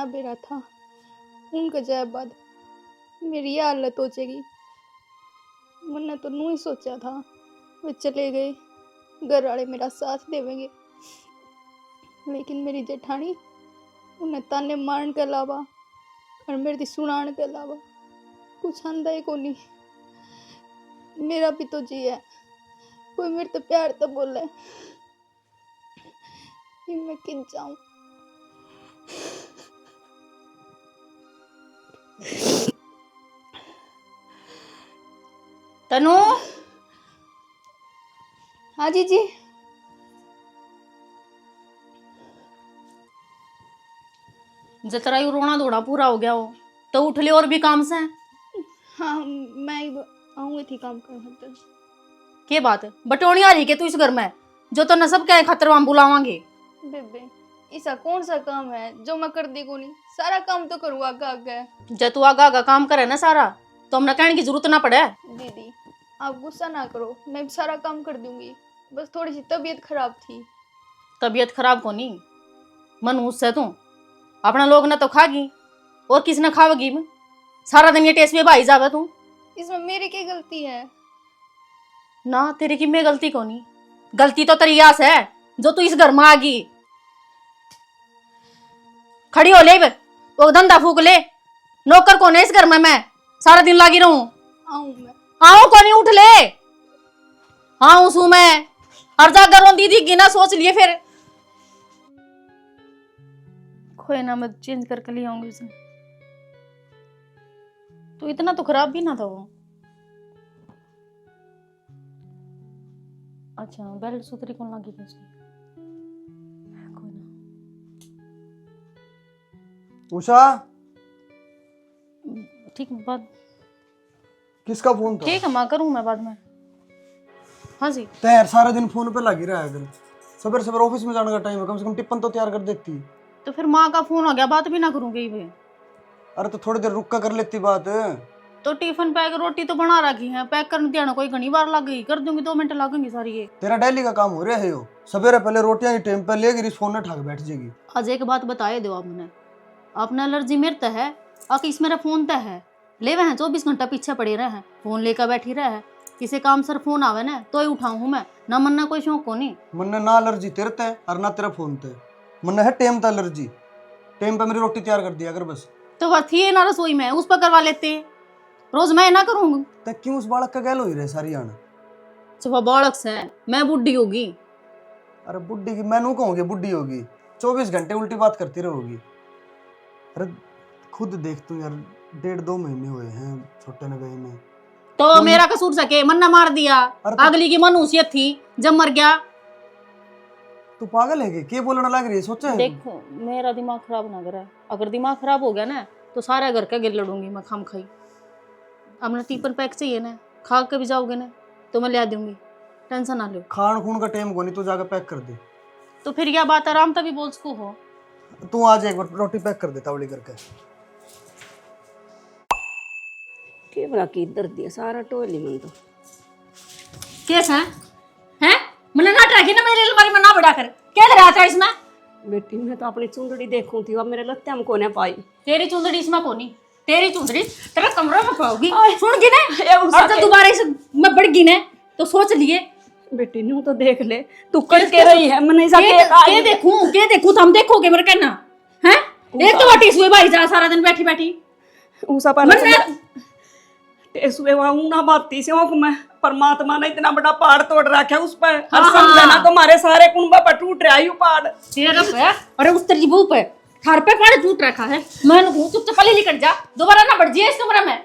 इतना बेरा था, उनका जाए बाद मेरी ये हालत हो जाएगी। मैंने तो नहीं सोचा था वे चले गए, घर वाले मेरा साथ देवेंगे, लेकिन मेरी जेठानी उन्हें ताने मारने के अलावा और मेरी सुनाने के अलावा कुछ आंदा ही को नहीं। मेरा भी तो जी है, कोई मेरे तो प्यार तो बोले कि मैं किन जाऊं। तनु। हाँ जी। जतरा यू रोना धोना पूरा हो गया हो तो उठ ले, और भी काम से। हाँ मैं आऊंगी थी काम कर। के बात बटोनी आ रही के तू इस घर में, जो तो न सब क्या खतर हम बुलावांगे। बेबे ऐसा कौन सा काम है जो मैं कर दी को नहीं, सारा काम तो करूँ आगा आगे। जब तू आगा आगा काम करे ना सारा, तो हमने कहने की जरूरत ना पड़े। दीदी आप गुस्सा ना करो, मैं सारा काम कर दूंगी, बस थोड़ी सी तबीयत खराब थी। तबीयत खराब को नहीं, मन उससे तू अपना लोग ना तो खागी और किसने खावेगी। मैं सारा दिन ये टेस्ट में भाई जावे तू। इसमें मेरी क्या गलती है? ना तेरी की मैं गलती को नहीं, गलती तो तेरी यास है जो तू इस घर में आ गई। खड़ी हो ले, वो धंधा फूक ले। नौकर कौन है इस घर में? मैं सारा दिन लागी रहूं। आऊं मैं? आओ को नहीं, उठ ले। हाँ उसू मैं हर जाकर रोंदी थी गिना, सोच लिए फिर खोए ना, मैं चेंज करके ले आऊंगी उसे। तो इतना तो खराब भी ना था वो। अच्छा बेल्ट सूत्री कौन लगी थी उसकी? कोई ना। उषा ठीक बात। किसका फोन था? ठीक है माँ, करूँ मैं बाद में। हाँ जी। तैयार सारा दिन फोन पे लगी रहा है। अगर सबर सबर ऑफिस में जाने का टाइम है, कम से कम टिप्पण तो तैयार कर देती। तो फिर माँ का फोन हो गया, बात भी ना करूंगी भाई। अरे तो थोड़ी देर रुक कर लेती बात। तो टिफिन पैक रोटी तो बना रखी है, पैक करने देना कोई घनी बार लग गई, कर दूंगी 2 मिनट लगेंगे सारी। ये तेरा डेली का काम हो रहा है यो। सवेरे पहले रोटियां की टाइम पे लेगी, फोन न ठाक बैठ जाएगी। आज एक बात बताए दो आप मुझे, अपना एलर्जी मेरे तय है और इस मेरा फोन तय है। ले वह 24 घंटा पीछे पड़े रहे हैं, फोन लेकर बैठी रहे है। किसी काम सर फोन आवे ना तो ही उठाऊं मैं, ना मन ना कोई शौक को नहीं। मन ना एलर्जी तेरे ते और ना तेरा फोन ते, मन है टेम ता एलर्जी। टेम पे मेरी रोटी तैयार कर दिया अगर बस। तो वह थी ना रसोई में, उस पर करवा लेते, रोज मैं ना करूंगी। तो क्यों उस बालक का गैल हो रहे सारी आना? सुबह बालक से मैं बुढ़ी होगी। अरे बुढ़ी की मैं नू कहूँगी, बुढ़ी होगी 24 घंटे उल्टी बात करती रहोगी। अरे खुद देख तू यार, 1.5-2 महीने हुए हैं छोटे न गए में। तो मेरा कसूर सके, मन ना मार दिया। अगली की मनुष्यत थी जब मर गया। तू पागल है क्या बोलने लग रही है? सोचा है? देखो मेरा दिमाग खराब ना करे, अगर दिमाग खराब हो गया ना तो सारे घर के गिर लड़ूंगी मैं खाम खाई। अपना टिफिन पैक चाहिए ना, खा के भी जाओगे ना तो मैं ले दूंगी, टेंशन ना लो। खान खून का टाइम को नहीं, तू जाकर पैक कर दे। तो फिर यह बात आराम तभी बोल सको हो। तू आज एक बार रोटी पैक कर दे तावड़ी करके। के बड़ा की दर्द दिया सारा टोली मन तो कैसा है? मैंने ना ट्राई ना मेरे अलमारी में ना बढ़ा कर क्या लगा था इसमें? बेटी मैं तो अपनी चुंदड़ी देखूं थी, अब मेरे लत्ते में कोने पाई। तेरी चुंदड़ी इसमें कोनी, तेरी चुंदड़ी तेरा कमरा में पाओगी। सुन गी ना, और जब दोबारा इसे मैं बढ़ गई ना तो सोच लिए। बेटी नू तो देख ले, तू कर के रही है मैंने ऐसा के देखूं तो हम देखोगे मेरे कहना है। एक तो बाटी सुए भाई जा सारा दिन बैठी बैठी ऊसा पर टेसुए वाऊ ना बाती से ओक में परमात्मा ने इतना बड़ा पहाड़ तोड़ रखा है उस पर। हर समझे ना तुम्हारे सारे कुंबा पर टूट रहा है यू पहाड़ तेरा पे। अरे उस तेरी बहू पे थार पे पहाड़ टूट रखा है। मैं चुपचाप पले निकल जा, दोबारा ना बढ़ जाए इस कमरे में।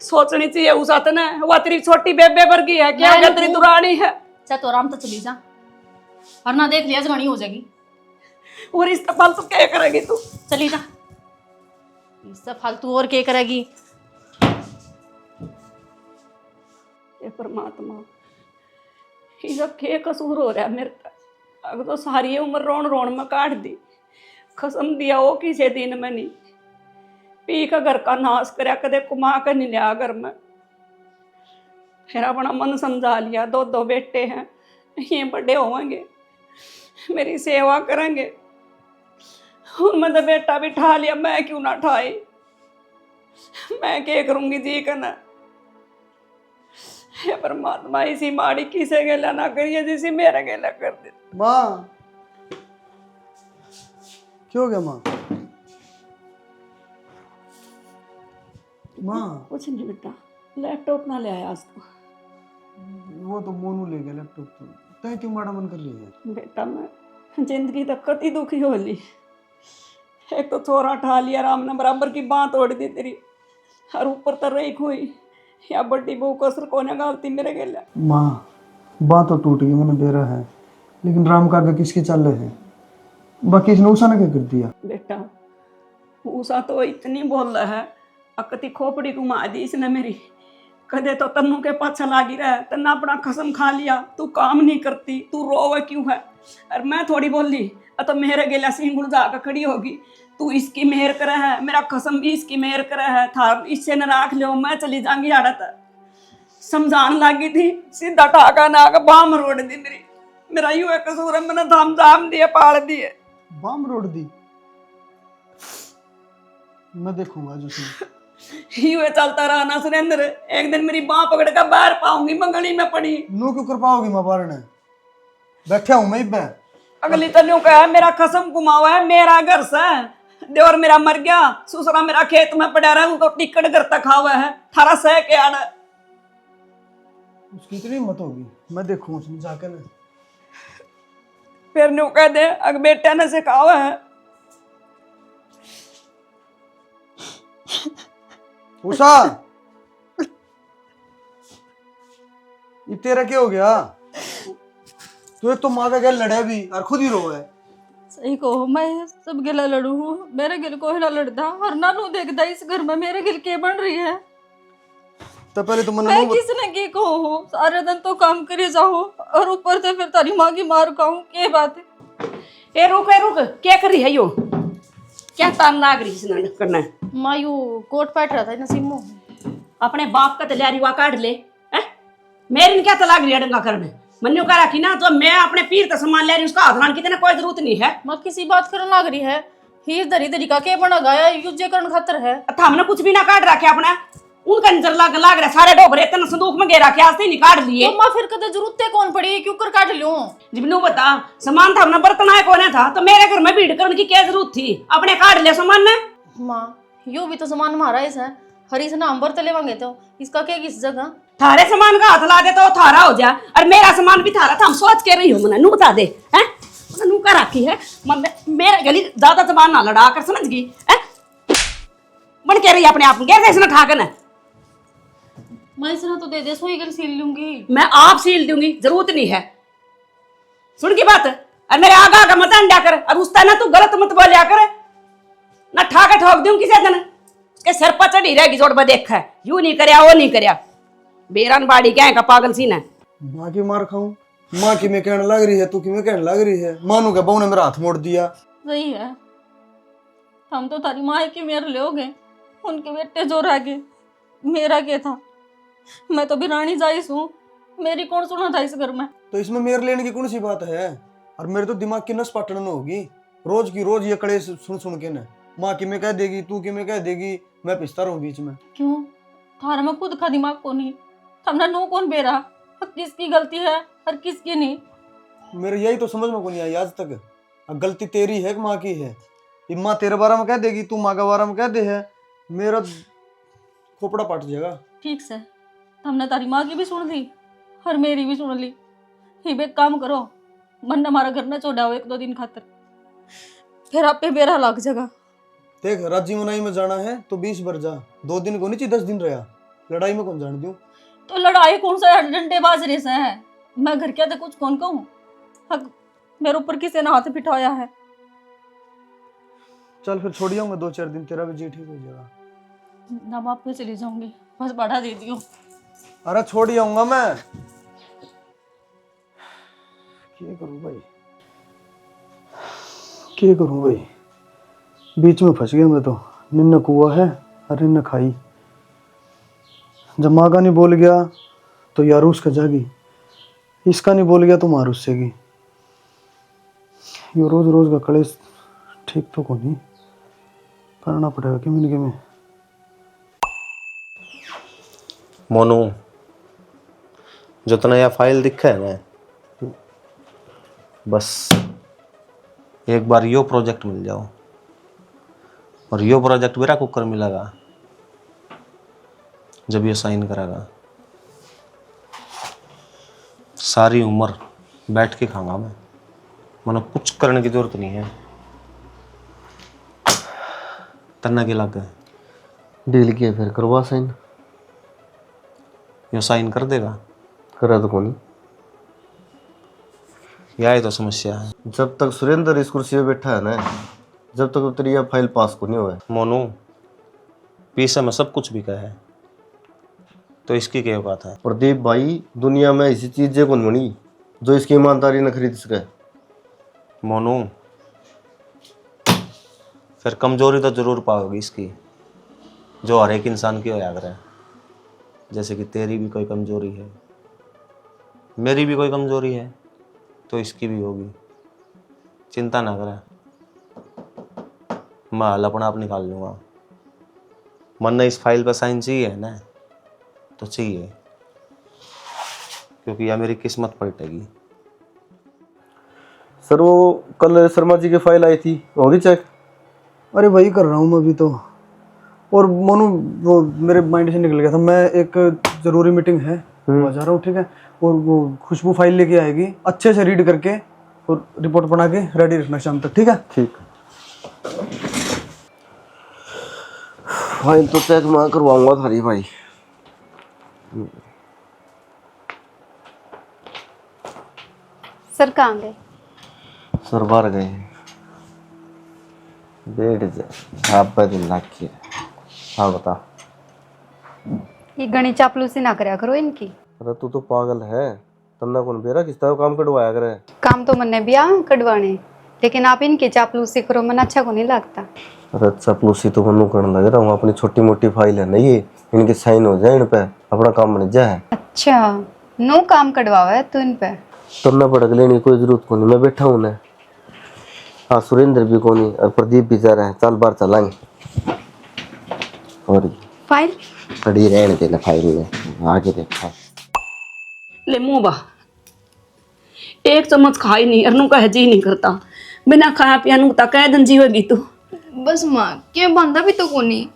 सोचनी चाहिए उस आते ने, वो तेरी छोटी बेबे वर्गी है क्या? तेरी दुरानी है। चाहे तो आराम तो चली जा, और ना देख लिया जवानी हो जाएगी। और इस फालतू क्या करेगी तू? चली जा, इससे फालतू और क्या करेगी? ये परमात्मा ये सब के कसूर हो रहा है मेरे तक? अगर तो सारी उम्र रोन रोन में काट दी, कसम दिया वो किसी दिन में नहीं पी का घर का नाश करया, कदे कुमा कर नहीं लिया घर में। फिर अपना मन समझा लिया, 2 बेटे हैं, ये बड़े होंगे मेरी सेवा करेंगे, मैं तो बेटा भी ठा लिया, मैं क्यों ना ठाई? मैं क्या करूंगी जी करना? हे परमात्मा, इसी माड़ी किसे गेला ना करिए जिसी मेरे गेला कर दे। माँ क्या हो गया माँ? माँ कुछ नहीं बेटा, लैपटॉप ना ले आया आज तो। वो तो मोनू ले गया लैपटॉप। तो तय क्यों माड़ा मन कर रही है? बेटा मैं जिंदगी तो कति दुखी हो ली। एक तो छोरा ठा लिया, राम ने बराबर की बात तोड़ दी तेरी, और ऊपर तर रही हुई या बड्डी बहू कसर कोने गालती मेरे गेला। माँ बात तो टूट गई, मैंने बेरा है, लेकिन राम का आगे किसके चल रहे हैं? बाकी इसने उषा ने क्या कर दिया? बेटा उषा तो इतनी बोल रहा है, अकती खोपड़ी घुमा दी इसने मेरी। कदे तो तन्नू के पाछा लागी रहा है, तन्ना अपना कसम खा लिया, तू काम नहीं करती, तू रोवे क्यों है? और मैं थोड़ी बोली तो मेरे गेला सिंगुड़ जाकर खड़ी होगी, तू इसकी मेहर करे है, मेरा कसम भी इसकी मेहर करे है, थार इससे न राख लो, मैं चली जाऊंगी आड़ा तक। समझान लगी थी, सीधा टाका ना आकर बाम रोड दी मेरी। मेरा यूं एक कसूर है, मैंने धाम धाम दिए, पाड़ दिए। बाम रोड दी? मैं देखूंगा जो यूं चलता रहा ना सुरेंद्र, एक दिन मेरी बाँ पकड़ कर बाहर पाऊंगी, मंगली में पड़ी। नू क्यों कर पाओगी माँ बार ने? बैठा हूं मैं इब्बे। अगली तन्यू कहा मेरा कसम घुमावा है, मेरा घर से देवर मेरा मर गया, ससुरा मेरा खेत में पड़ा रहा, उनको टिकट घर तक खावा है, थारा सह के आना। उसकी इतनी हिम्मत होगी? मैं देखूंगा उसमें जाकर ना। फिर न्यू कह दे अग बेटा ने सिखावा है। उषा ये तेरा क्या हो गया? तू एक तो माँ का गैल लड़ा भी और खुद ही रो है। सही कहो, मैं सब गिला लड़ू हूँ, मेरे गिल को हिला लड़ता और नानू देखता इस घर में मेरे गिल के बन रही है। तो पहले तो मैं किसने की कहो हो, सारे दिन तो काम करे जाओ और ऊपर से फिर तारी माँ की मार खाऊं, क्या बात है? ए रुक क्या कर रही है यो? क्या तान लाग रही इसने करना? मायू कोट पैट रहा था ना सिमो। अपने बाप का तलियारी हुआ काट ले हैं? मेरे ने क्या तलाक लिया डंगा करने? मन्नू का रखी ना तो मैं अपने पीर का सामान ले रही, उसका हाथ लाने की तेने कोई जरूरत नहीं है। मत किसी बात करने लग रही है, ही दरी दरी का के बना गाया युद्ध करने खातर है। था हमने कुछ भी ना काट रखे अपने, उनका नजर लाग लाग रहा, सारे डोबरे तन संदूक में गे रखे, आज नहीं काट लिए। तो माँ फिर कदे जरूरत है कौन पड़ी, क्यों कर काट लियो? जिबनू बता, सामान था हमने बर्तन आए कोने था, तो मेरे घर में भीड़ करने की क्या जरूरत थी? अपने काट ले सामान ने। माँ यो भी तो सामान हमारा है, हरी से नाम पर तले मांगे तो इसका क्या किस जगह? थारे सामान का हाथ ला दे तो थारा हो जा, और मेरा सामान भी थारा था, हम सोच के रही हो मना नू बता दे हैं? नू का रखी है मेरे गली ज्यादा सामान ना लड़ा कर, समझ गई हैं? बन के रही अपने आप गैर कैसे ना ठाकन है। मैं इसने तो दे दे, सोई गल सील लूंगी। मैं आप सील दूंगी, जरूरत नहीं है। सुन की बात, और मेरे आगा का मत अंडा कर, और उस ना तू गलत मत बोलिया कर, ना ठाके ठोक दूं किसी दिन, उसके सिर पर चढ़ी रहेगी जोड़ पर देख है, यूं नहीं करया वो नहीं करया, बेरान बाड़ी क्या है का पागल सीन है। माँ की मार खाऊं? माँ की मैं कहने लग रही है, तू की मैं कहने लग रही है। मानू के बहू ने मेरा हाथ मोड़ दिया। सही है, हम तो तारी माँ की मेर ले गए, उनके बेटे जो रह गए, मेरा क्या था? मैं तो भी रानी जाइस हूँ, मेरी कौन सुना था इस घर में? तो इसमें मेरे लेने की कौन सी बात है? और मेरे तो दिमाग की नस पाटन होगी, रोज की रोज ये कड़े सुन सुन के ना। माँ की मैं कह देगी, तू की मैं कह देगी, मैं पिसता रहूं बीच में। क्यों? थारा में खुद का दिमाग को नहीं, हमने नो कौन बेरा, किसकी गलती है और किसकी नहीं? मेरे यही तो समझ में को नहीं आई आज तक। गलती तेरी है कि माँ की है? ये माँ तेरे बारे में कह देगी, तू माँ के बारे में कह दे है, मेरा खोपड़ा पट जाएगा। ठीक से, हमने तारी माँ की भी सुन ली और मेरी भी सुन ली। ही एक काम करो, मन हमारा घर न छोड़ाओ 1-2 दिन खातर, फिर आप पे बेरा लग जाएगा। देख राजी मनाई में जाना है तो 20 बार जा, 2 दिन को नहीं चाहिए 10 दिन रहा, लड़ाई में कौन जान दूं? तो लड़ाई कौन सा डंडे बाजरे से है? मैं घर के आते कुछ कौन कहूँ? हक मेरे ऊपर किसी ने हाथ बिठाया है। चल फिर छोड़ आऊंगा 2-4 दिन, तेरा भी जी ठीक हो जाएगा। ना बाप पे चली जाऊंगी, बस बढ़ा दे दियो। अरे छोड़ आऊंगा मैं, क्या करूं भाई, क्या करूं भाई, बीच में फंस गया मैं तो। निन्न कुआ है और निन्न खाई। जब माँ का नहीं बोल गया तो यारूस का जागी, इसका नहीं बोल गया तो मारूस सेगी। ये रोज रोज का कलेश ठीक तो को नहीं करना पड़ेगा कि में मोनू, जितना यह फाइल दिखा है ना, बस एक बार यो प्रोजेक्ट मिल जाओ और यो प्रोजेक्ट मेरा कुकर मिलेगा जब ये साइन करेगा, सारी उम्र बैठ के खाऊंगा मैं, मतलब कुछ करने की जरूरत नहीं है। तन्ना के लग गए डील किया फिर करवा साइन। यो साइन कर देगा, करा तो कौन। यही तो समस्या है। जब तक सुरेंद्र इस कुर्सी पे बैठा है ना, जब तक तेरी यह फाइल पास को नहीं हुआ है। मोनू, पीछे में सब कुछ बिका है तो इसकी क्या बात है। प्रदीप भाई, दुनिया में ऐसी चीजें कौन बनी जो इसकी ईमानदारी न खरीद सके। मोनू, फिर कमजोरी तो जरूर पाओगी इसकी, जो हर एक इंसान की होया करे। जैसे कि तेरी भी कोई कमजोरी है, मेरी भी कोई कमजोरी है, तो इसकी भी होगी। चिंता ना करे, मैं हल अपना आप निकाल लूँगा। मन ने इस फाइल पर साइन चाहिए है ना, तो चाहिए, क्योंकि यह मेरी किस्मत पलटेगी। सर वो कल शर्मा जी की फाइल आई थी, होगी चेक? अरे वही कर रहा हूँ मैं अभी तो। और मोनू, वो मेरे माइंड से निकल गया था, मैं एक ज़रूरी मीटिंग है वहाँ जा रहा हूँ, ठीक है। और वो खुशबू फाइल लेके आएगी, अच्छे से रीड करके और रिपोर्ट बना के रेडी रखना शाम तक, ठीक है। ठीक। फाइल तो चेक मैं करवाऊंगा थारी भाई। सर कहाँ गए? सर बाहर गए, बैठ जा। आप दिन लाख हाँ बता। ये गणी चापलूसी ना करया करो इनकी। अरे तू तो पागल है, तन्ना कौन बेरा किस तरह काम कटवाया करे। काम तो मन्ने भी आ कटवाने, लेकिन आप इनकी चापलूसी करो, मन अच्छा को नहीं लगता। अरे चापलूसी तो मनु करने लग रहा हूँ, अपनी छोटी मोटी फाइल है नहीं ये, इनके साइन हो जाए इन पे, अपना काम बन जाए। अच्छा, नो काम कटवावा है तो इन पे तन्ना भड़क लेने की कोई जरूरत को नहीं, मैं बैठा हूँ ना। हाँ सुरेंद्र भी को नहीं और प्रदीप भी जा रहा है, चल बार चलाएंगे। और फाइल खड़ी रहने देना फाइल में, आगे देखा। ले मुँह बा, एक चम्मच खाई नहीं, अरनू का जी नहीं करता, बिना खाया पिया नू तक कह दिन जीवेगी तू। बस माँ के बंदा भी तो कोनी।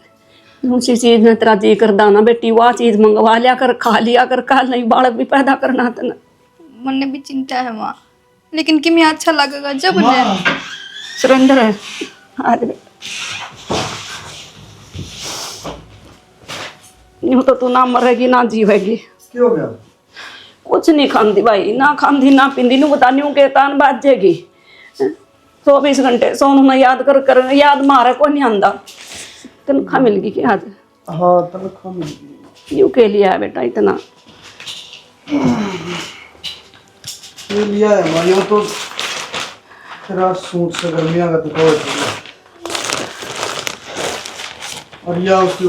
उसी चीज में तेरा जी करदा ना बेटी, वह चीज मंगवा लिया कर, खा लिया कर, कल नहीं बालक भी पैदा करना था ना। मन ने भी चिंता है माँ, लेकिन कि मैं अच्छा लगेगा जब ने सुरेंद्र है आज यूं तो तू ना मरेगी ना जीवेगी। क्यों हो गया? कुछ नहीं खाती भाई, ना खाती ना पींदी, नू बता न्यू के कान बाजेगी। 24 घंटे सोनू में याद कर कर, याद मारे को नहीं आंदा। तनख्वाह मिल गई क्या आज? हाँ तनख्वाह मिल गई। यू के लिया है बेटा इतना? ये लिया है माँ, ये तो तेरा सूट से गर्मियाँ का तो और या उसकी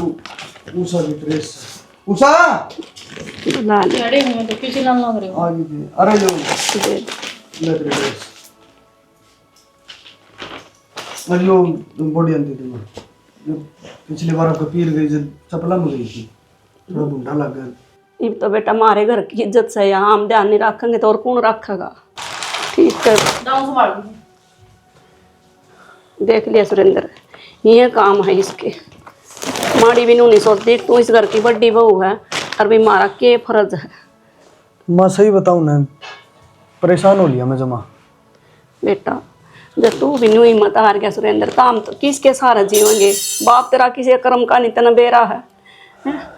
उषा की ड्रेस। उषा ला ले अरे मैं तो किसी लाल लग रही हूँ। आ गई थी। अरे लो दे। ले तेरी ड्रेस। अरे लो बॉडी आंटी थी मैं, ये पिछली बार आपका पीर गई जब चपला में गई थी, थोड़ा बुढ़ा लग गया। ये तो बेटा हमारे घर की इज्जत से यहाँ हम ध्यान नहीं रखेंगे तो और कौन रखेगा। ठीक है, दाऊ संभाल दूँ। देख लिया सुरेंद्र, ये काम है इसके। माड़ी भी नहीं सोचती, तू इस घर की बड़ी बहू है और भी हमारा के फर्ज है। माँ सही बताऊँ ना, परेशान हो लिया मैं जमा। बेटा जब तू भी न्यू हिम्मत हार गया सुरेंद्र, काम तो किसके सहारा जीवेंगे? बाप तेरा किसी कर्म का नहीं तना बेरा है।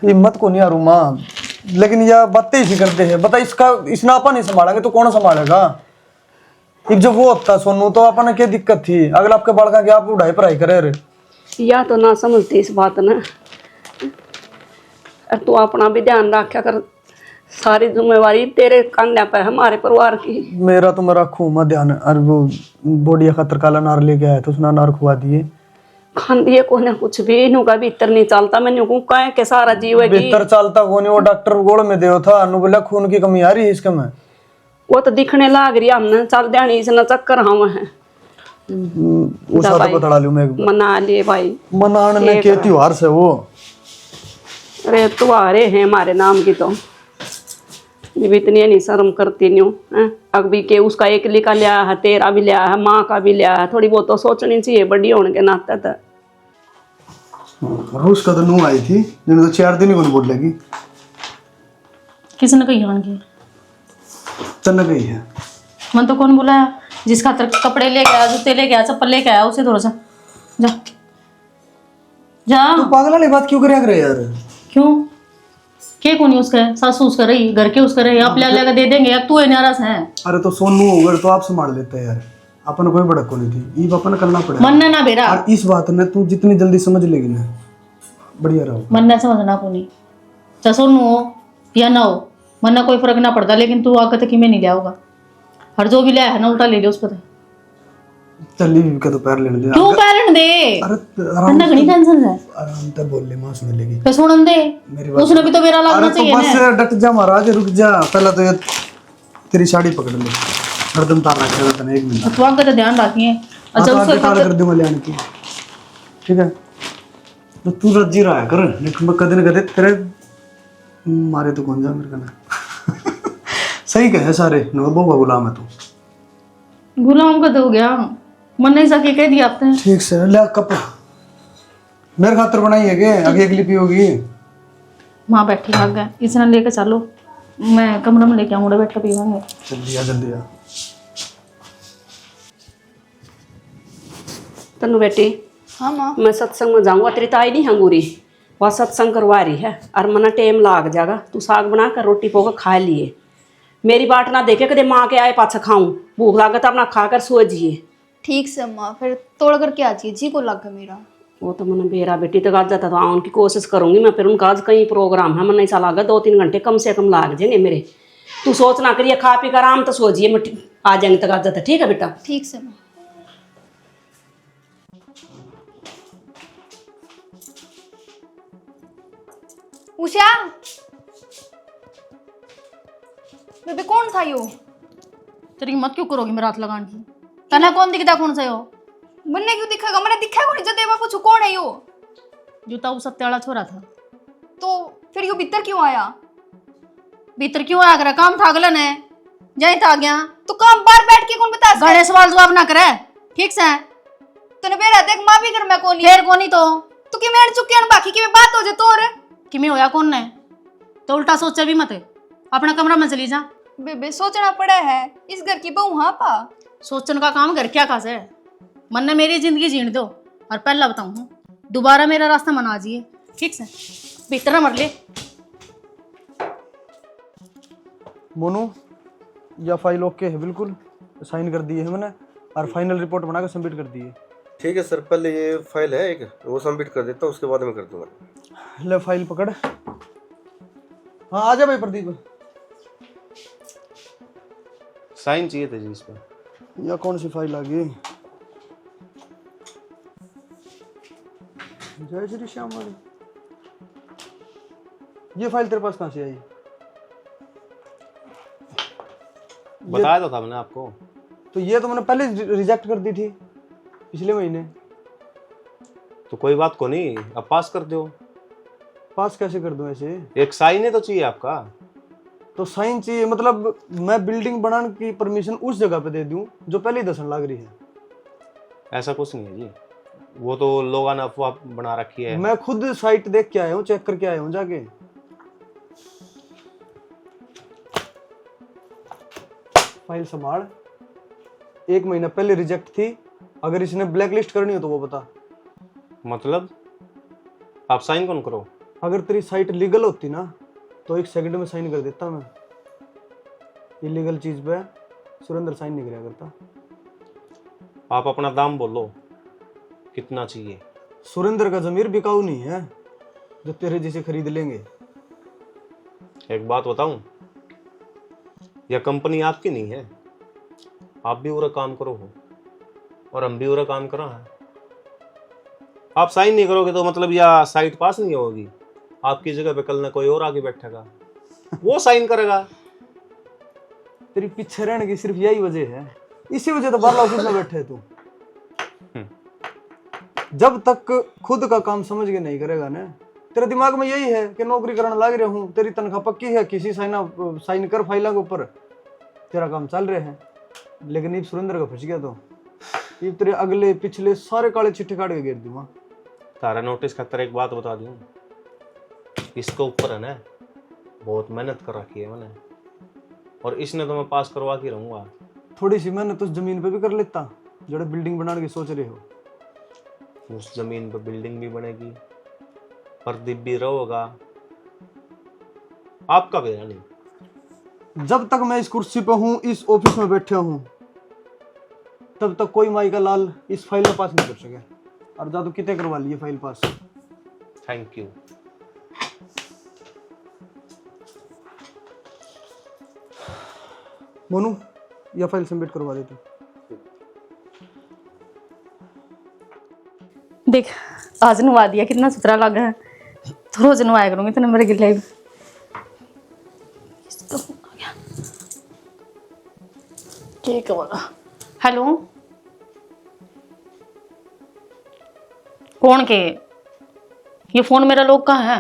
हिम्मत को नहीं हारू माँ, लेकिन यह बातें ही करते हैं। बता इसका इसने अपन नहीं संभालेंगे तो कौन संभालेगा? एक जब वो होता सोनू तो अपन क्या दिक्कत थी, अगला आपके बालका की आप उड़ाई पढ़ाई करे रे। या तो ना समझती इस बात ना, और तू अपना भी ध्यान रखा कर। सारी जिम्मेवारी तेरे कंधे पे है, हमारे परिवार की। मेरा तो मैं रखूँ मैं ध्यान। और वो बोडिया खातर काला नार लेके आया तो उसने नार खुआ दिए। खान दिए को ना कुछ भी इनू का भीतर नहीं चलता। मैंने को कहे के सारा जीवेगी। भीतर चलता को नहीं, वो डॉक्टर गोड़ में दे था, अनु बोला खून की कमी आ रही है इसके में। वो तो दिखने लाग रही हमने, चल ध्यान इसने चक्कर हम है। उसका तो पता लूं मैं एक बार। मना लिए भाई। मनाने में के त्योहार से वो अरे त्योहारे हैं हमारे नाम की तो जब इतनी नहीं शर्म करती न्यू हैं। अब भी के उसका एक लिखा लिया है, तेरा भी लिया है, माँ का भी लिया है, थोड़ी बहुत तो सोचनी चाहिए बड़ी होने के नाते तो। उसका तो नू आई थी जिन्हें तो 4 दिन ही कौन बोल लगी। किसने कही आन की? चल गई है। मन तो कौन बोला? जिस खातर कपड़े लेके आया, जूते लेके आया, चप्पल लेके आया, उसे थोड़ा सा जा जा। तू पागल वाली बात क्यों करया करे यार? क्यों? के कौन उसका है? सासू उसका रही, घर के उसका रही, आप ले दे देंगे, अब तू है नाराज है। अरे तो सोनू होगा तो आप संभाल लेते यार, अपन कोई बड़क को नहीं थी, ये अपन करना पड़ेगा। मन ना बेरा, और इस बात ने तू जितनी जल्दी समझ लेगी ना बढ़िया रहो। मन ना समझना को नहीं, चाहे सोनू हो या ना हो, मन ना कोई फर्क ना पड़ता, लेकिन तू आगे तक में नहीं लिया होगा, और जो भी लिया है ना उल्टा ले लिया उस पर। चली का तो पैर लेने दे। क्यों पैर दे? अरे तन्ना घणी टेंशन है, आराम से बोल ले, मां सुन लेगी। फिर सुन दे, उसने भी तो मेरा लगना चाहिए ना। बस डट जा महाराज, रुक जा, पहला तो ये तेरी साड़ी पकड़ ले, हरदम तार रखे रहता है। 1 मिनट तो आगे तो ध्यान रखिए। अच्छा उसका तार कर दूंगा ले आने की, ठीक है? तो तू रजी रहा है कर, लेकिन मैं कदे न कदे तेरे मारे तो कौन जा मेरे का ना। सही कहे सारे नवाबों का गुलाम है तू। गुलाम का तो हो गया, मन नहीं सके कह दिया आपने। ठीक से ले कप मेरे खातर बनाई है के आगे अगली पियोगी। माँ बैठी भाग गए, इसने लेके चलो, मैं कमरे में लेके आऊंगा, बैठ कर पीवांगे। जल्दी आ। तनु बेटी, हाँ माँ। मैं सत्संग में जाऊंगा, तेरी ताई नहीं हंगूरी, वह सत्संग करवा रही है और मना टेम लाग जाएगा। तू साग बना कर रोटी पोकर खा लिए, मेरी बाट ना देखे कदे माँ के आए पाछा खाऊं, भूख लागत अपना खाकर सो जिए। ठीक से माँ, फिर तोड़ करके आ जाइए, जी को लगा मेरा। वो तो मैंने बेरा बेटी तक आज जाता तो आने की कोशिश करूंगी मैं, फिर उनका आज कहीं प्रोग्राम है, मन नहीं सा लागा 2-3 घंटे कम से कम लाग जाएंगे मेरे। तू सोच ना करिए, खा पी कर आराम तो सो जिए, मैं आ जाएंगे तक आज जाता। ठीक है बेटा? ठीक से माँ। उषा, बेबे कौन था यो? तेरी हिम्मत क्यों करोगी मेरा हाथ लगाने की? तना कौन दिखता कौन सा हो? मन्ने क्यों दिखेगा? मैंने दिखा कौन? जब मैं पूछू कौन है यो? जूता वो सत्ते वाला छोरा था। तो फिर यो भीतर क्यों आया? भीतर क्यों आया करा? काम था अगलन है, जाए था गया तो काम बाहर बैठ के कौन बता सकता? गाड़े सवाल जवाब ना करे, ठीक से? तूने बेरा देख माँ भी कर मैं कौन फिर कोनी तो तू कि मैं चुकी बाकी की बात हो जाए तो और किमें होया कौन ने? तो उल्टा सोचा भी मत, अपना कमरा में चली जा। बेबे सोचना पड़ा है, इस घर की बहू। हाँ पा, सोचने का काम घर क्या खास है? मन ने मेरी जिंदगी जीण दो, और पहला बताऊं दोबारा मेरा रास्ता मना जिए, ठीक से? भीतर मर ले। मोनू, या फाइल ओके है बिल्कुल, साइन कर दिए है मैंने, और फाइनल रिपोर्ट बनाकर सबमिट कर दी है। ठीक है सर, पहले ये फाइल है एक, वो सबमिट कर देता हूँ, उसके बाद मैं कर दूंगा। ले फाइल पकड़। हाँ आ जा भाई प्रदीप। साइन चाहिए थे जी इस पर। या कौन सी फाइल आ गई? जय श्री श्याम वाली। ये फाइल तेरे पास कहाँ से आई? बताया तो था मैंने आपको। तो ये तो मैंने पहले रिजेक्ट कर दी थी पिछले महीने। तो कोई बात को नहीं, अब पास कर दो। पास कैसे कर दूं ऐसे? एक साइन ही तो चाहिए आपका। तो साइन चाहिए मतलब मैं बिल्डिंग बनाने की परमिशन उस जगह पे दे दूं जो पहले ही दसन लग रही है? ऐसा कुछ नहीं है जी, वो तो लोगों ने अफवाह बना रखी है। मैं खुद साइट देख के आया हूँ, चेक करके आया हूँ जाके। फाइल संभाल, 1 महीना पहले रिजेक्ट थी, अगर इसने ब्लैक लिस्ट करनी हो तो वो बता। मतलब आप साइन कौन करो? अगर तेरी साइट लीगल होती ना तो 1 सेकंड में साइन कर देता मैं। इलीगल चीज पे सुरेंद्र साइन नहीं करा करता। आप अपना दाम बोलो, कितना चाहिए? सुरेंद्र का जमीर बिकाऊ नहीं है जो तेरे जैसे खरीद लेंगे। एक बात बताऊं, यह कंपनी आपकी नहीं है, आप भी पूरा काम करो हो और हम भी पूरा काम करा है। आप साइन नहीं करोगे तो मतलब यह साइट पास नहीं होगी, आपकी जगह पे कल ना कोई और आगे बैठेगा, वो साइन करेगा। तेरी पीछे रहने की सिर्फ यही वजह है, इसी वजह तो बारला ऑफिस में बैठे तू। जब तक खुद का काम समझ के नहीं करेगा ना, तेरे दिमाग में यही है कि नौकरी करने लग रहा हूँ, तेरी तनख्वाह पक्की है, किसी साइन कर फाइलों के ऊपर, तेरा काम चल रहे हैं। लेकिन ये सुरेंद्र का फंस गया तो ये तेरे अगले पिछले सारे काले चिट्ठे काट के गिर दूंगा। तारा नोटिस खातर एक बात बता दूं, इसके ऊपर है ना बहुत मेहनत कर रखी है मैंने, और इसने तो मैं पास करवा के रहूंगा। थोड़ी सी मेहनत उस जमीन पे भी कर लेता जो बिल्डिंग बनाने की सोच रहे हो। उस जमीन पर बिल्डिंग भी बनेगी, प्रदीप भी रहेगा, आपका भी नहीं। जब तक मैं इस कुर्सी पे हूँ, इस ऑफिस में बैठे हूँ, तब तक कोई माई का लाल इस फाइल में पास नहीं कर सके। और जा तो कितने करवा लिए file pass. Thank you. Monu, यह फाइल सबमिट करवा देते। देख आज नवा दिया, कितना सुथरा लगा है। तो रोज नवाया करूंगी इतने मेरे गिले। ठीक है। हेलो, कौन के? ये फोन मेरा लोग का है।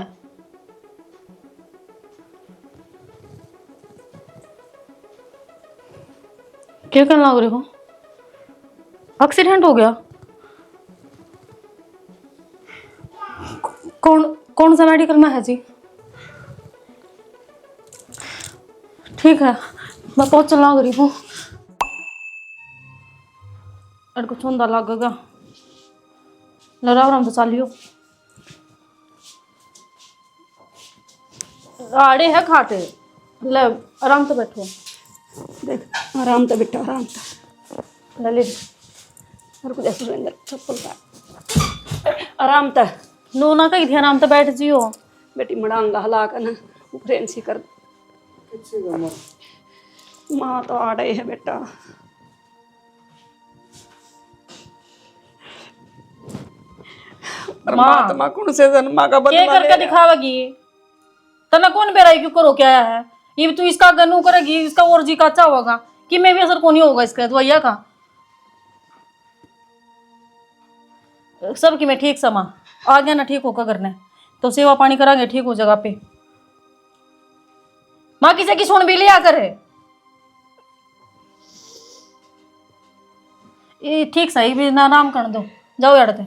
क्या करने लग रहे हो? एक्सीडेंट हो गया? कौन सा मेडिकल में है जी? ठीक है, मैं पहुंच चला गई हूँ। अरे कुछ होंदा लगेगा, आराम से चलियो। आड़े है खाटे, ले आराम से बैठो। देख आराम से बेटा, आराम से ले ले और कुछ सुरेंद्र चप्पल का आराम से। नो ना कही थी आराम से बैठ जियो। बेटी मड़ांगा हला कर ना ऊपर सी कर। माँ तो आ रही है बेटा। परमात्मा कौन से जन्मा का क्या बदला करके दिखावेगी? तना कौन बेराई क्यों करो क्या है? ये तू इसका गनू करेगी, इसका और जी का अच्छा होगा कि मैं भी असर को नहीं होगा इसका, तो भैया का सब की मैं ठीक समा आ गया ना, ठीक होकर करने तो सेवा पानी करांगे, ठीक हो जगह पे। माँ किसी की सुन भी लिया करे। ये ठीक सही भी ना, आराम कर दो, जाओ यार।